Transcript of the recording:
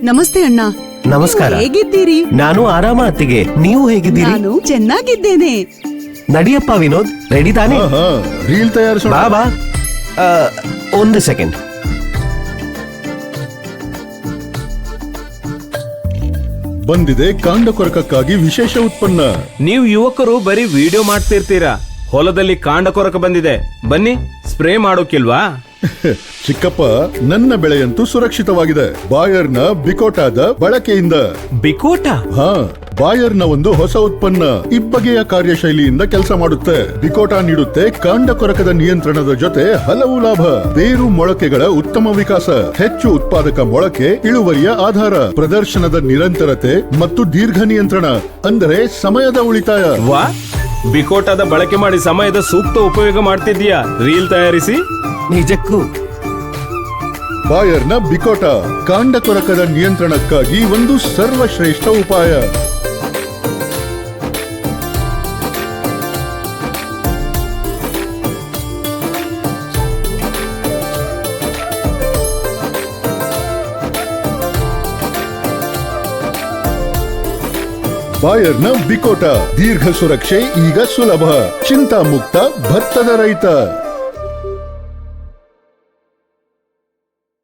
ನಮಸ್ತೆ ಅಣ್ಣ. ನಮಸ್ಕಾರ. ಹೇಗಿದ್ದೀರಿ? ನಾನು ಆರಾಮ ಅತ್ತಿಗೆ, ನೀವು ಹೇಗಿದ್ದೀರಿ? ನಾನು ಚೆನ್ನಾಗಿದ್ದೇನೆ. ನಡಿಯಪ್ಪ ವಿನೋದ್, ರೆಡಿ ತಾನೆ? ರೀಲ್ ತಯಾರಿಸೋಣ. ಬಾ ಬಾ. ಒಂದು ಸೆಕೆಂಡ್. ಬಂದಿದೆ ಕಾಂಡ ಕೊರಕಕ್ಕಾಗಿ ವಿಶೇಷ ಉತ್ಪನ್ನ. ನೀವು ಯುವಕರು ಬರೀ ವಿಡಿಯೋ ಮಾಡ್ತಿರ್ತೀರಾ. ಹೊಲದಲ್ಲಿ ಕಾಂಡ ಕೊರಕ ಬಂದಿದೆ, ಬನ್ನಿ ಸ್ಪ್ರೇ ಮಾಡೋಕಿಲ್ವಾ? ಚಿಕ್ಕಪ್ಪ, ನನ್ನ ಬೆಳೆಯಂತೂ ಸುರಕ್ಷಿತವಾಗಿದೆ ಬಾಯರ್ನ ಬಿಕೋಟಾದ ಬಳಕೆಯಿಂದ. ಬಿಕೋಟ? ಹಾ, ಬಾಯರ್ನ ಒಂದು ಹೊಸ ಉತ್ಪನ್ನ ಇಬ್ಬಗೆಯ ಕಾರ್ಯಶೈಲಿಯಿಂದ ಕೆಲಸ ಮಾಡುತ್ತೆ. ಬಿಕೋಟಾ ನೀಡುತ್ತೆ ಕಾಂಡ ಕೊರಕದ ನಿಯಂತ್ರಣದ ಜೊತೆ ಹಲವು ಲಾಭ. ಬೇರು ಮೊಳಕೆಗಳ ಉತ್ತಮ ವಿಕಾಸ, ಹೆಚ್ಚು ಉತ್ಪಾದಕ ಮೊಳಕೆ, ಇಳುವರಿಯ ಆಧಾರ, ಪ್ರದರ್ಶನದ ನಿರಂತರತೆ ಮತ್ತು ದೀರ್ಘ ನಿಯಂತ್ರಣ, ಅಂದರೆ ಸಮಯದ ಉಳಿತಾಯ. ವಾ, ಬಿಕೋಟದ ಬಳಕೆ ಮಾಡಿ ಸಮಯದ ಸೂಕ್ತ ಉಪಯೋಗ ಮಾಡ್ತಿದ್ಯಾ ರೀಲ್ ತಯಾರಿಸಿ? ನಿಜಕ್ಕೂ ಬಾಯರ್ನ ಬಿಕೋಟಾ ಕಾಂಡ ಕೊರಕದ ನಿಯಂತ್ರಣಕ್ಕಾಗಿ ಒಂದು ಸರ್ವಶ್ರೇಷ್ಠ ಉಪಾಯ. ಬಾಯರ್ನ ಬಿಕೋಟಾ, ದೀರ್ಘ ಸುರಕ್ಷೆ ಈಗ ಸುಲಭ. ಚಿಂತಾ ಮುಕ್ತ ಭತ್ತದ ರೈತ.